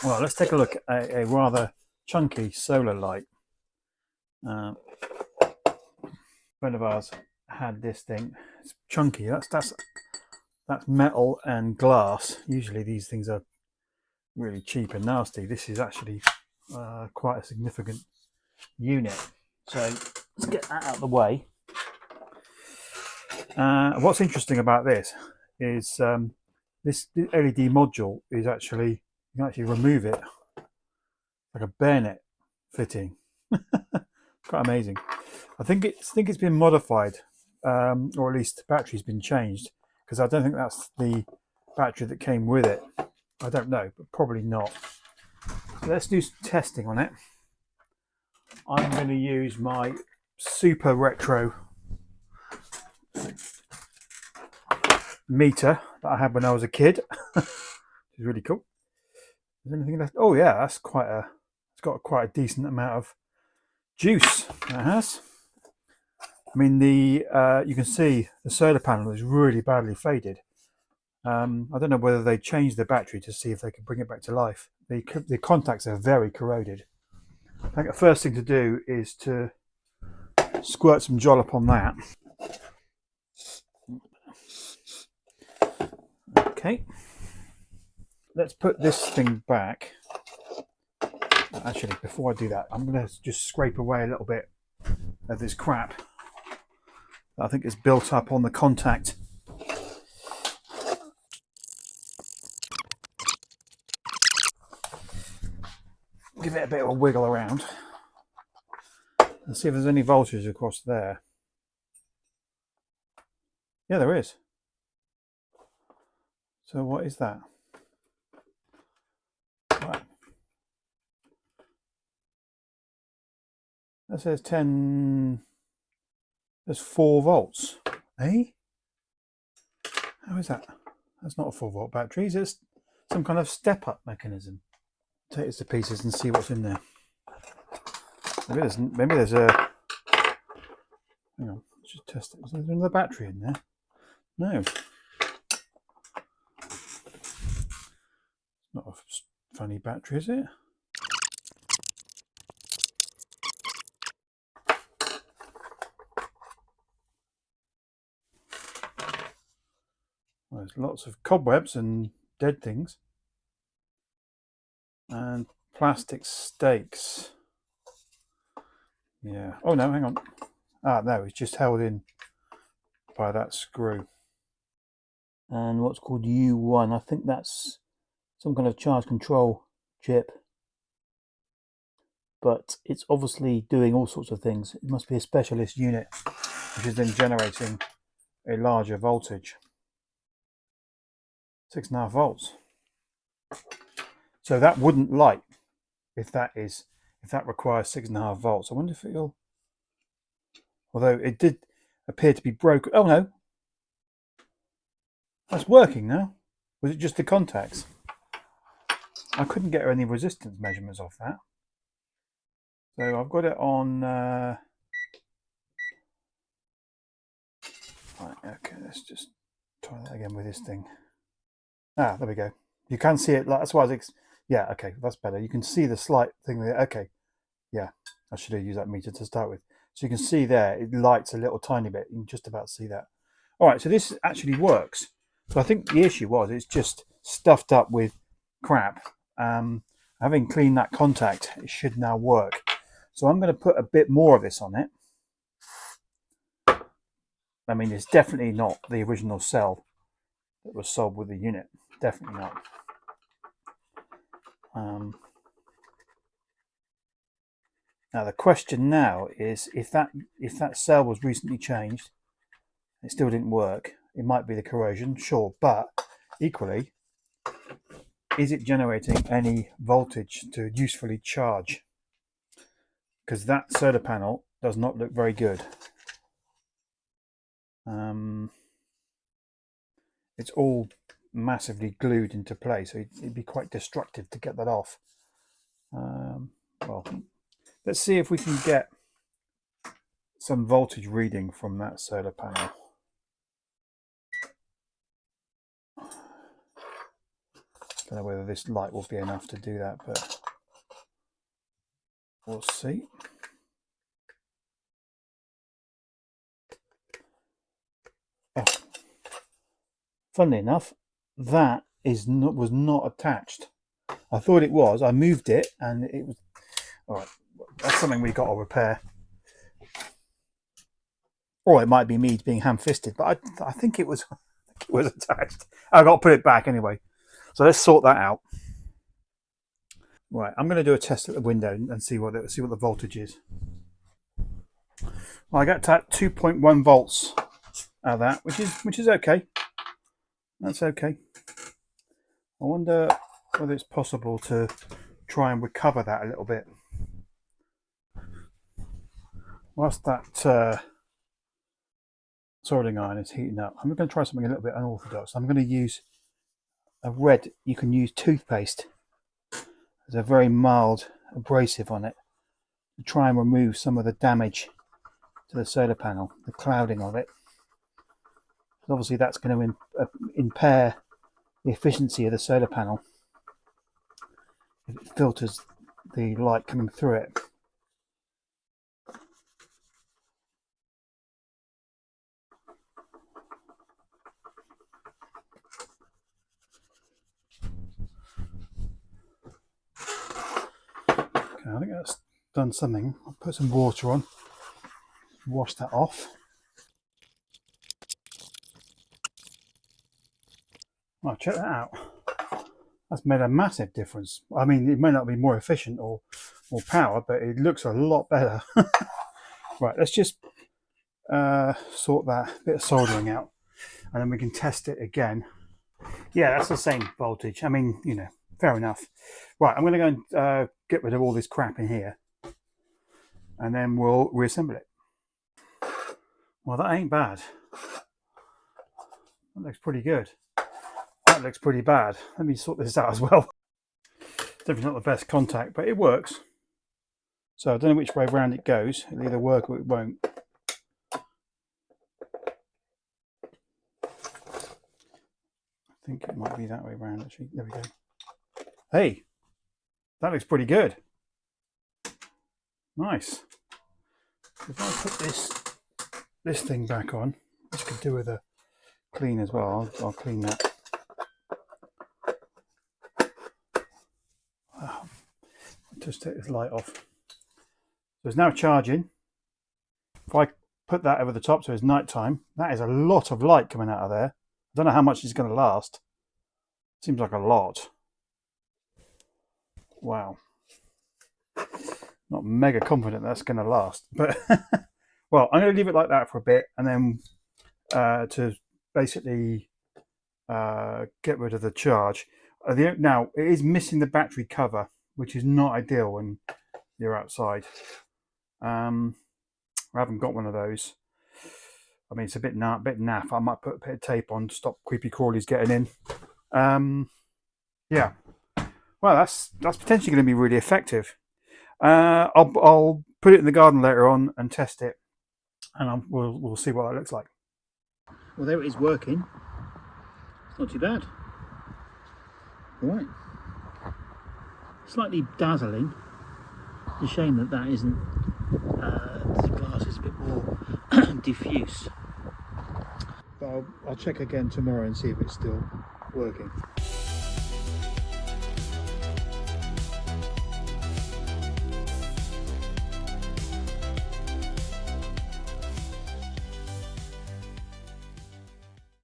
Well, let's take a look at a rather chunky solar light. A friend of ours had this thing. It's chunky. That's metal and glass. Usually these things are really cheap and nasty. This is actually quite a significant unit. So let's get that out of the way. What's interesting about this is this LED module is actually, you can actually remove it like a bayonet fitting. Quite amazing. I think it's been modified, or at least the battery's been changed, because I don't think that's the battery that came with it. I don't know, but probably not. So let's do some testing on it. I'm going to use my super retro meter that I had when I was a kid. Which is really cool. Is there anything left? Oh yeah, that's it's got quite a decent amount of juice. It has. I mean, you can see the solar panel is really badly faded. I don't know whether they changed the battery to see if they can bring it back to life. The contacts are very corroded. I think the first thing to do is to squirt some jollop on that. Okay, let's put this thing back. Actually, before I do that, I'm going to just scrape away a little bit of this crap that I think is built up on the contact. Give it a bit of a wiggle around and see if there's any voltage across there. Yeah, there is. So what is that? Right. That says 10. There's 4 volts. Eh? How is that? That's not a 4-volt battery. Is it some kind of step-up mechanism? Take this to pieces and see what's in there. Maybe there's a. Hang on, let's just test it. Is there another battery in there? No. Not a funny battery, is it? Well, there's lots of cobwebs and dead things. And plastic stakes. Yeah. Oh no, hang on. Ah, no, it's just held in by that screw. And what's called U1, I think that's some kind of charge control chip. But it's obviously doing all sorts of things. It must be a specialist unit, which is then generating a larger voltage. 6.5 volts. So that wouldn't light if that requires 6.5 volts. I wonder if it'll. Although it did appear to be broken. Oh no, that's working now. Was it just the contacts? I couldn't get any resistance measurements off that. So I've got it on. Right, okay, let's just try that again with this thing. Ah, there we go. You can see it. That's why I was. Yeah, okay, that's better. You can see the slight thing there. Okay, yeah, I should have used that meter to start with. So you can see there, it lights a little tiny bit. You can just about see that. All right, so this actually works. So I think the issue was it's just stuffed up with crap. Having cleaned that contact, it should now work. So I'm going to put a bit more of this on it. I mean, it's definitely not the original cell that was sold with the unit. Definitely not. Now the question now is if that cell was recently changed, it still didn't work. It might be the corrosion, sure, but equally, is it generating any voltage to usefully charge? Because that solar panel does not look very good. It's all massively glued into place, so it'd be quite destructive to get that off. Well, let's see if we can get some voltage reading from that solar panel. Don't know whether this light will be enough to do that, but we'll see. Oh, funnily enough, that was not attached. I thought it was. I moved it, and it was. All right, that's something we got to repair. Or it might be me being ham-fisted, but I think it was. It was attached. I got to put it back anyway. So let's sort that out. Right, I'm going to do a test at the window and see what the voltage is. Well, I got 2.1 volts out of that, which is okay. That's okay. I wonder whether it's possible to try and recover that a little bit. Whilst that soldering iron is heating up, I'm going to try something a little bit unorthodox. I'm going to use a red. You can use toothpaste. There's a very mild abrasive on it to try and remove some of the damage to the solar panel, the clouding of it. Obviously, that's going to impair the efficiency of the solar panel if it filters the light coming through it. Okay, I think that's done something. I'll put some water on, wash that off. Well, check that out. That's made a massive difference. I mean, it may not be more efficient or more power, but it looks a lot better. Right, let's just sort that bit of soldering out, and then we can test it again. Yeah, that's the same voltage. I mean, you know, fair enough. Right, I'm going to go and get rid of all this crap in here, and then we'll reassemble it. Well, that ain't bad. That looks pretty good. That looks pretty bad. Let me sort this out as well. Definitely not the best contact, but it works. So I don't know which way around it goes. It'll either work or it won't. I think it might be that way around, actually. There we go. Hey, that looks pretty good. Nice. If I put this thing back on, which could do with a clean as well, I'll clean that. I'll just take this light off. So it's now charging. If I put that over the top so it's night time, that is a lot of light coming out of there. I don't know how much it's going to last. Seems like a lot. Wow. Not mega confident that's going to last, but well, I'm going to leave it like that for a bit, and then to basically get rid of the charge. Now it is missing the battery cover, which is not ideal when you're outside. I haven't got one of those. I mean, it's a bit naff. I might put a bit of tape on to stop creepy crawlies getting in. Yeah. Well, that's potentially going to be really effective. I'll put it in the garden later on and test it, and we'll see what that looks like. Well, there it is working. It's not too bad. All right. Slightly dazzling. It's a shame that isn't. The glass is a bit more diffuse. But I'll check again tomorrow and see if it's still working.